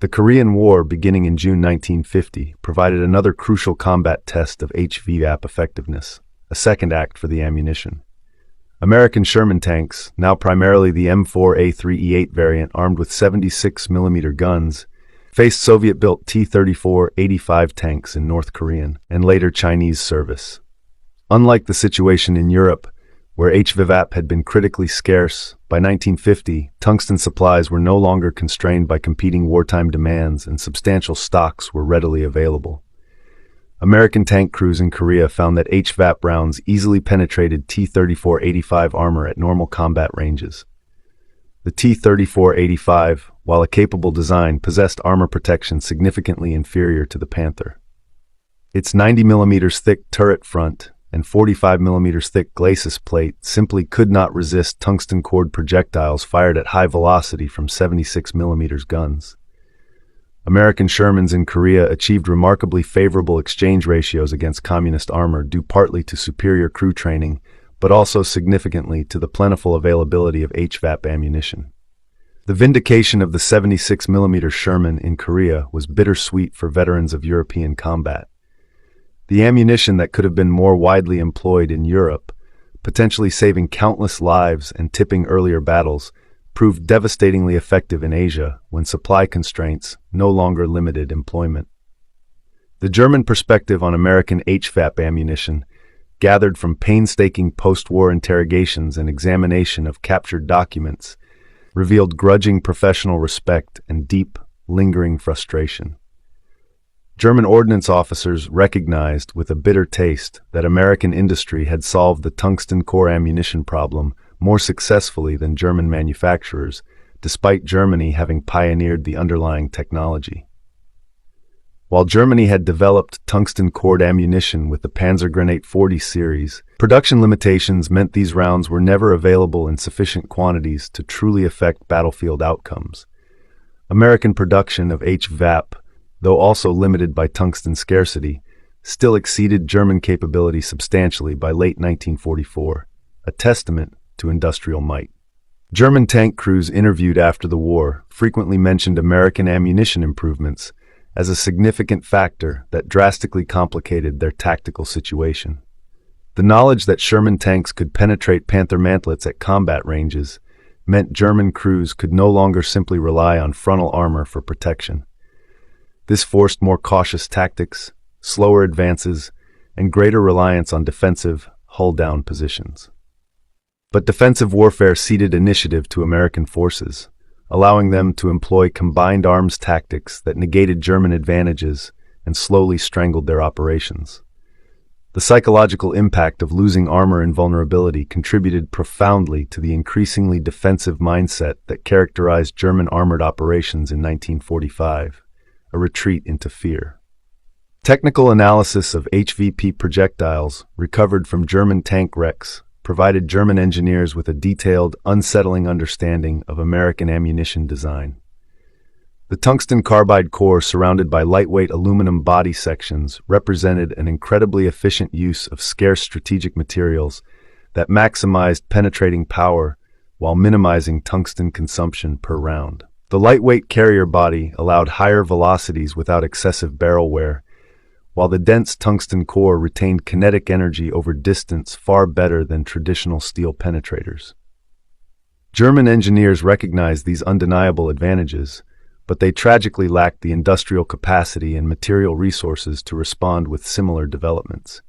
The Korean War, beginning in June 1950, provided another crucial combat test of HVAP effectiveness, a second act for the ammunition. American Sherman tanks, now primarily the M4A3E8 variant armed with 76mm guns, faced Soviet-built T-34-85 tanks in North Korean and later Chinese service. Unlike the situation in Europe, where HVAP had been critically scarce, by 1950, tungsten supplies were no longer constrained by competing wartime demands and substantial stocks were readily available. American tank crews in Korea found that HVAP rounds easily penetrated T-34-85 armor at normal combat ranges. The T-34-85, while a capable design, possessed armor protection significantly inferior to the Panther. Its 90mm thick turret front and 45mm thick glacis plate simply could not resist tungsten-core projectiles fired at high velocity from 76mm guns. American Shermans in Korea achieved remarkably favorable exchange ratios against communist armor due partly to superior crew training, but also significantly to the plentiful availability of HVAP ammunition. The vindication of the 76mm Sherman in Korea was bittersweet for veterans of European combat. The ammunition that could have been more widely employed in Europe, potentially saving countless lives and tipping earlier battles, proved devastatingly effective in Asia when supply constraints no longer limited employment. The German perspective on American HVAP ammunition, gathered from painstaking post-war interrogations and examination of captured documents, revealed grudging professional respect and deep, lingering frustration. German ordnance officers recognized with a bitter taste that American industry had solved the tungsten-core ammunition problem more successfully than German manufacturers, despite Germany having pioneered the underlying technology. While Germany had developed tungsten-cored ammunition with the Panzergranate 40 series, production limitations meant these rounds were never available in sufficient quantities to truly affect battlefield outcomes. American production of HVAP, though also limited by tungsten scarcity, still exceeded German capability substantially by late 1944, a testament to industrial might. German tank crews interviewed after the war frequently mentioned American ammunition improvements as a significant factor that drastically complicated their tactical situation. The knowledge that Sherman tanks could penetrate Panther mantlets at combat ranges meant German crews could no longer simply rely on frontal armor for protection. This forced more cautious tactics, slower advances, and greater reliance on defensive, hull-down positions. But defensive warfare ceded initiative to American forces, allowing them to employ combined arms tactics that negated German advantages and slowly strangled their operations. The psychological impact of losing armor and vulnerability contributed profoundly to the increasingly defensive mindset that characterized German armored operations in 1945, a retreat into fear. Technical analysis of HVP projectiles recovered from German tank wrecks provided German engineers with a detailed, unsettling understanding of American ammunition design. The tungsten carbide core surrounded by lightweight aluminum body sections represented an incredibly efficient use of scarce strategic materials that maximized penetrating power while minimizing tungsten consumption per round. The lightweight carrier body allowed higher velocities without excessive barrel wear, while the dense tungsten core retained kinetic energy over distance far better than traditional steel penetrators. German engineers recognized these undeniable advantages, but they tragically lacked the industrial capacity and material resources to respond with similar developments.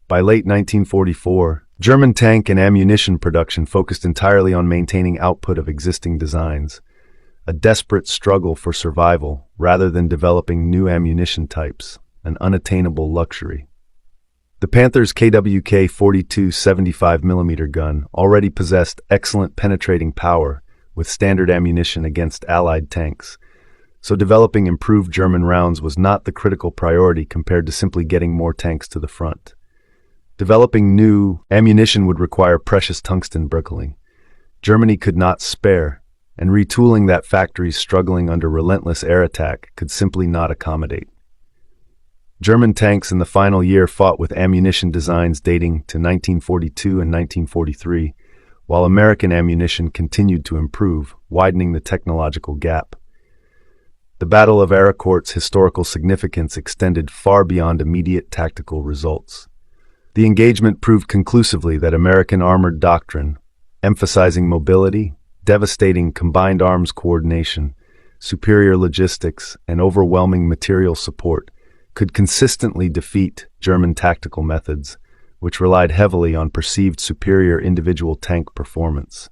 By late 1944, German tank and ammunition production focused entirely on maintaining output of existing designs, a desperate struggle for survival rather than developing new ammunition types, an unattainable luxury. The Panther's KWK 42 75mm gun already possessed excellent penetrating power with standard ammunition against Allied tanks, so developing improved German rounds was not the critical priority compared to simply getting more tanks to the front. Developing new ammunition would require precious tungsten brickling. Germany could not spare, and retooling that factories struggling under relentless air attack could simply not accommodate. German tanks in the final year fought with ammunition designs dating to 1942 and 1943, while American ammunition continued to improve, widening the technological gap. The Battle of Aracourt's historical significance extended far beyond immediate tactical results. The engagement proved conclusively that American armored doctrine, emphasizing mobility, devastating combined arms coordination, superior logistics, and overwhelming material support, could consistently defeat German tactical methods, which relied heavily on perceived superior individual tank performance.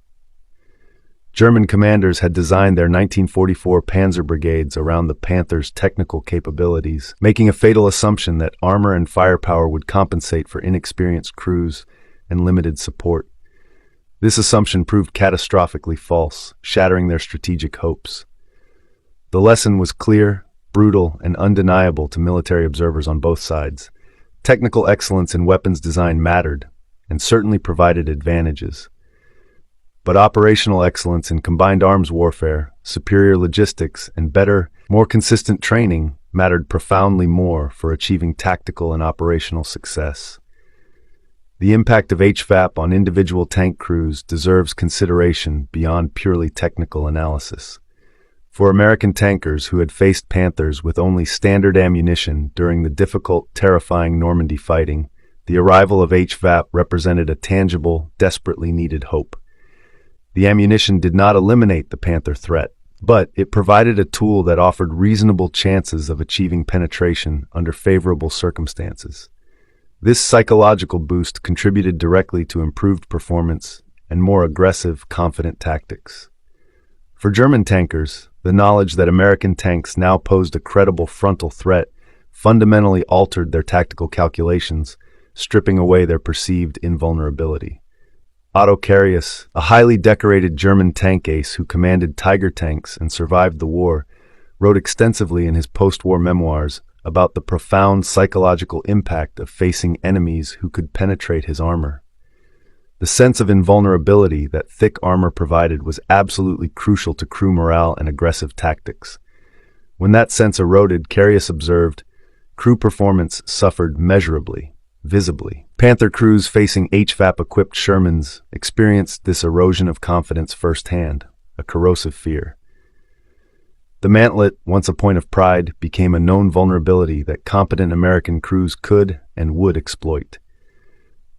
German commanders had designed their 1944 Panzer brigades around the Panther's technical capabilities, making a fatal assumption that armor and firepower would compensate for inexperienced crews and limited support. This assumption proved catastrophically false, shattering their strategic hopes. The lesson was clear, brutal, and undeniable to military observers on both sides. Technical excellence in weapons design mattered, and certainly provided advantages. But operational excellence in combined arms warfare, superior logistics, and better, more consistent training mattered profoundly more for achieving tactical and operational success. The impact of HVAP on individual tank crews deserves consideration beyond purely technical analysis. For American tankers who had faced Panthers with only standard ammunition during the difficult, terrifying Normandy fighting, the arrival of HVAP represented a tangible, desperately needed hope. The ammunition did not eliminate the Panther threat, but it provided a tool that offered reasonable chances of achieving penetration under favorable circumstances. This psychological boost contributed directly to improved performance and more aggressive, confident tactics. For German tankers, the knowledge that American tanks now posed a credible frontal threat fundamentally altered their tactical calculations, stripping away their perceived invulnerability. Otto Carius, a highly decorated German tank ace who commanded Tiger tanks and survived the war, wrote extensively in his post-war memoirs about the profound psychological impact of facing enemies who could penetrate his armor. The sense of invulnerability that thick armor provided was absolutely crucial to crew morale and aggressive tactics. When that sense eroded, Carius observed, crew performance suffered measurably, visibly. Panther crews facing HVAP-equipped Shermans experienced this erosion of confidence firsthand, a corrosive fear. The mantlet, once a point of pride, became a known vulnerability that competent American crews could and would exploit.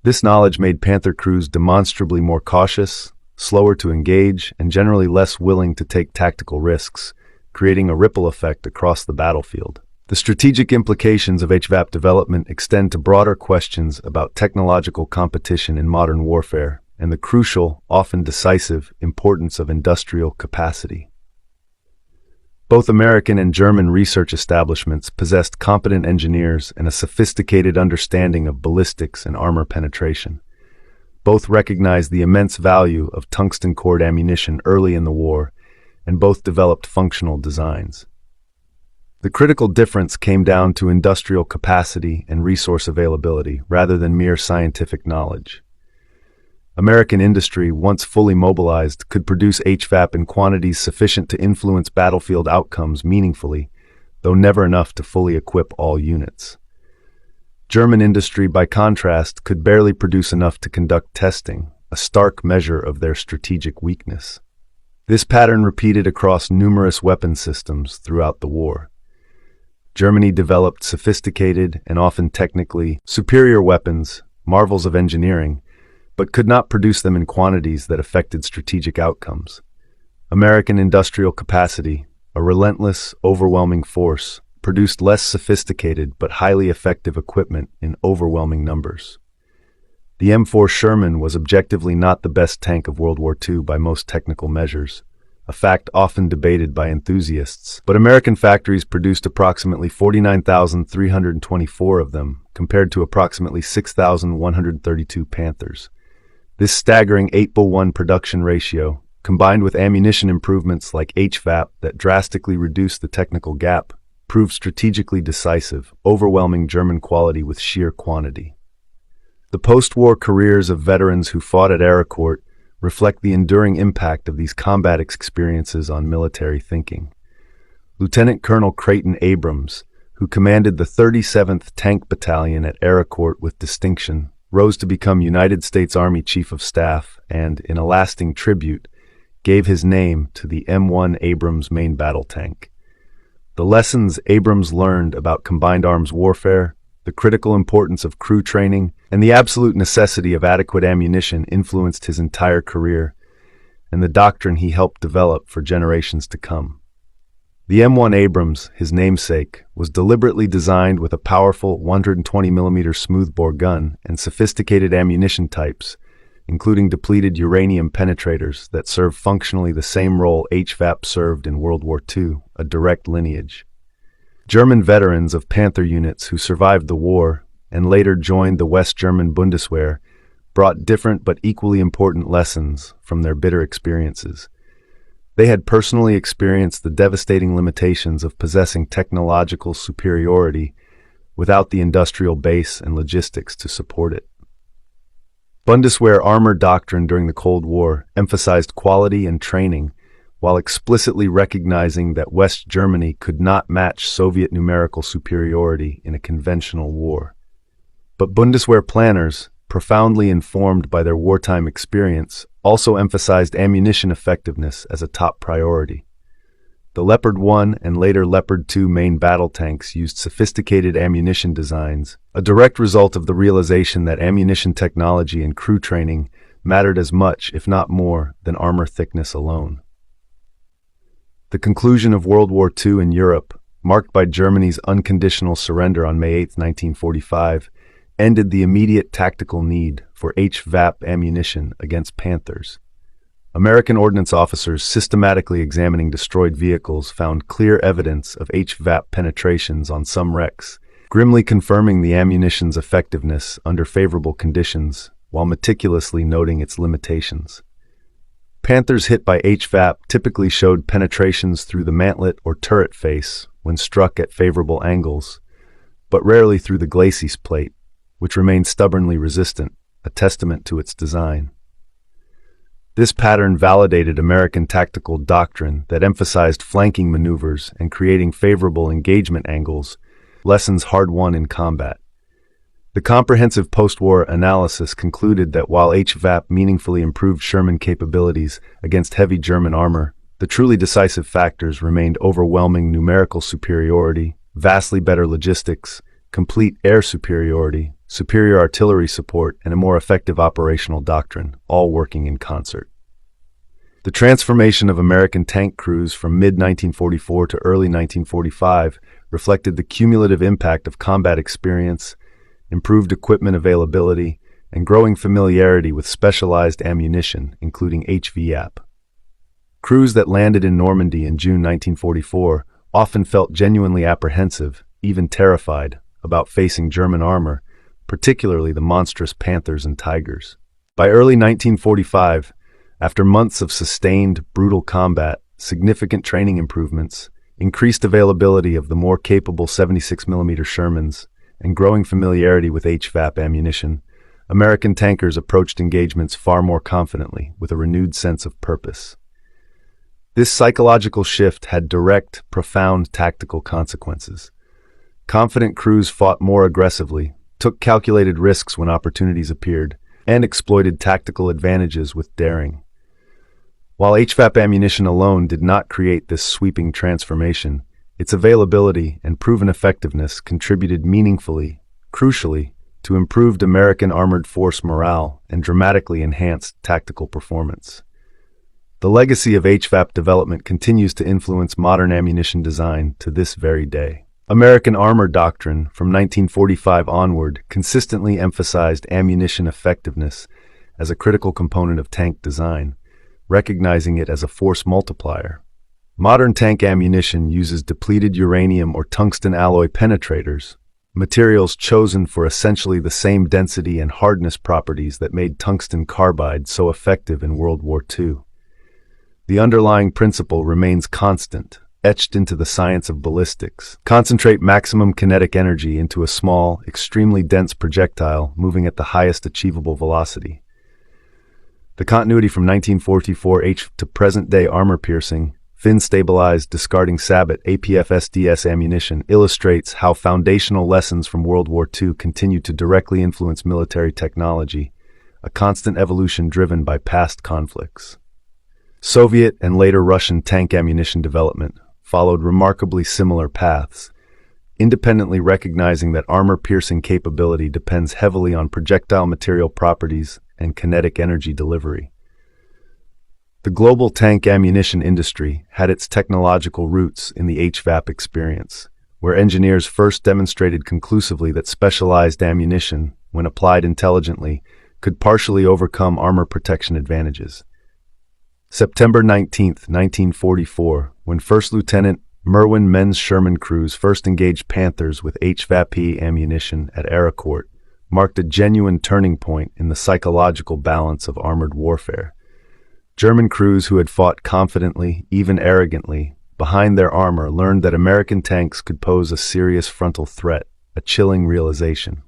This knowledge made Panther crews demonstrably more cautious, slower to engage, and generally less willing to take tactical risks, creating a ripple effect across the battlefield. The strategic implications of HVAP development extend to broader questions about technological competition in modern warfare and the crucial, often decisive, importance of industrial capacity. Both American and German research establishments possessed competent engineers and a sophisticated understanding of ballistics and armor penetration. Both recognized the immense value of tungsten-core ammunition early in the war, and both developed functional designs. The critical difference came down to industrial capacity and resource availability rather than mere scientific knowledge. American industry, once fully mobilized, could produce HVAP in quantities sufficient to influence battlefield outcomes meaningfully, though never enough to fully equip all units. German industry, by contrast, could barely produce enough to conduct testing, a stark measure of their strategic weakness. This pattern repeated across numerous weapon systems throughout the war. Germany developed sophisticated and often technically superior weapons, marvels of engineering, but could not produce them in quantities that affected strategic outcomes. American industrial capacity, a relentless, overwhelming force, produced less sophisticated but highly effective equipment in overwhelming numbers. The M4 Sherman was objectively not the best tank of World War II by most technical measures, a fact often debated by enthusiasts, but American factories produced approximately 49,324 of them, compared to approximately 6,132 Panthers. This staggering 8:1 production ratio, combined with ammunition improvements like HVAP that drastically reduced the technical gap, proved strategically decisive, overwhelming German quality with sheer quantity. The post-war careers of veterans who fought at Aracourt reflect the enduring impact of these combat experiences on military thinking. Lieutenant Colonel Creighton Abrams, who commanded the 37th Tank Battalion at Aracourt with distinction, rose to become United States Army Chief of Staff and, in a lasting tribute, gave his name to the M1 Abrams main battle tank. The lessons Abrams learned about combined arms warfare, the critical importance of crew training, and the absolute necessity of adequate ammunition influenced his entire career, and the doctrine he helped develop for generations to come. The M1 Abrams, his namesake, was deliberately designed with a powerful 120mm smoothbore gun and sophisticated ammunition types, including depleted uranium penetrators that serve functionally the same role HVAP served in World War II, a direct lineage. German veterans of Panther units who survived the war and later joined the West German Bundeswehr brought different but equally important lessons from their bitter experiences. They had personally experienced the devastating limitations of possessing technological superiority without the industrial base and logistics to support it. Bundeswehr armor doctrine during the Cold War emphasized quality and training, while explicitly recognizing that West Germany could not match Soviet numerical superiority in a conventional war. But Bundeswehr planners, profoundly informed by their wartime experience, also emphasized ammunition effectiveness as a top priority. The Leopard 1 and later Leopard 2 main battle tanks used sophisticated ammunition designs, a direct result of the realization that ammunition technology and crew training mattered as much, if not more, than armor thickness alone. The conclusion of World War II in Europe, marked by Germany's unconditional surrender on May 8, 1945, ended the immediate tactical need for HVAP ammunition against Panthers. American ordnance officers systematically examining destroyed vehicles found clear evidence of HVAP penetrations on some wrecks, grimly confirming the ammunition's effectiveness under favorable conditions while meticulously noting its limitations. Panthers hit by HVAP typically showed penetrations through the mantlet or turret face when struck at favorable angles, but rarely through the glacis plate, which remained stubbornly resistant, a testament to its design. This pattern validated American tactical doctrine that emphasized flanking maneuvers and creating favorable engagement angles, lessons hard-won in combat. The comprehensive post-war analysis concluded that while HVAP meaningfully improved Sherman capabilities against heavy German armor, the truly decisive factors remained overwhelming numerical superiority, vastly better logistics, complete air superiority, superior artillery support, and a more effective operational doctrine, all working in concert. The transformation of American tank crews from mid-1944 to early 1945 reflected the cumulative impact of combat experience, improved equipment availability, and growing familiarity with specialized ammunition, including HVAP. Crews that landed in Normandy in June 1944 often felt genuinely apprehensive, even terrified, about facing German armor, particularly the monstrous Panthers and Tigers. By early 1945, after months of sustained, brutal combat, significant training improvements, increased availability of the more capable 76mm Shermans, and growing familiarity with HVAP ammunition, American tankers approached engagements far more confidently, with a renewed sense of purpose. This psychological shift had direct, profound tactical consequences. Confident crews fought more aggressively, took calculated risks when opportunities appeared, and exploited tactical advantages with daring. While HVAP ammunition alone did not create this sweeping transformation, its availability and proven effectiveness contributed meaningfully, crucially, to improved American armored force morale and dramatically enhanced tactical performance. The legacy of HVAP development continues to influence modern ammunition design to this very day. American armor doctrine from 1945 onward consistently emphasized ammunition effectiveness as a critical component of tank design, recognizing it as a force multiplier. Modern tank ammunition uses depleted uranium or tungsten alloy penetrators, materials chosen for essentially the same density and hardness properties that made tungsten carbide so effective in World War II. The underlying principle remains constant, etched into the science of ballistics. Concentrate maximum kinetic energy into a small, extremely dense projectile moving at the highest achievable velocity. The continuity from 1944 to present-day armor-piercing, fin-stabilized, discarding sabot APF-SDS ammunition illustrates how foundational lessons from World War II continue to directly influence military technology, a constant evolution driven by past conflicts. Soviet and later Russian tank ammunition development followed remarkably similar paths, independently recognizing that armor-piercing capability depends heavily on projectile material properties and kinetic energy delivery. The global tank ammunition industry had its technological roots in the HVAP experience, where engineers first demonstrated conclusively that specialized ammunition, when applied intelligently, could partially overcome armor protection advantages. September 19, 1944, when First Lieutenant Merwin Men's Sherman crews first engaged Panthers with HVAP ammunition at Aracourt, marked a genuine turning point in the psychological balance of armored warfare. German crews who had fought confidently, even arrogantly, behind their armor learned that American tanks could pose a serious frontal threat, a chilling realization.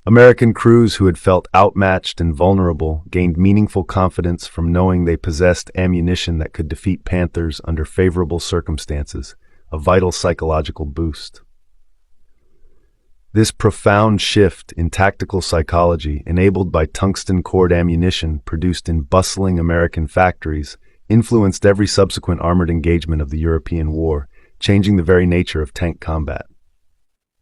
American crews who had felt outmatched and vulnerable gained meaningful confidence from knowing they possessed ammunition that could defeat Panthers under favorable circumstances, a vital psychological boost. This profound shift in tactical psychology, enabled by tungsten-core ammunition produced in bustling American factories, influenced every subsequent armored engagement of the European War, changing the very nature of tank combat.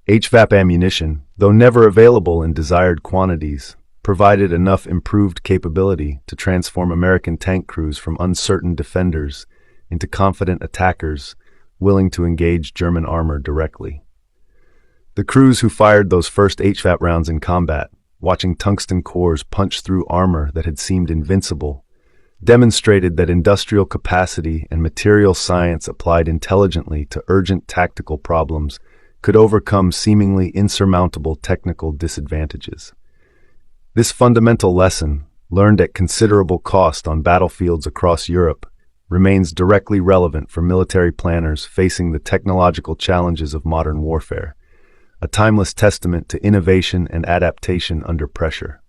HVAP ammunition, though never available in desired quantities, provided enough improved capability to transform American tank crews from uncertain defenders into confident attackers willing to engage German armor directly. The crews who fired those first HVAP rounds in combat, watching tungsten cores punch through armor that had seemed invincible, demonstrated that industrial capacity and material science applied intelligently to urgent tactical problems could overcome seemingly insurmountable technical disadvantages. This fundamental lesson, learned at considerable cost on battlefields across Europe, remains directly relevant for military planners facing the technological challenges of modern warfare, a timeless testament to innovation and adaptation under pressure.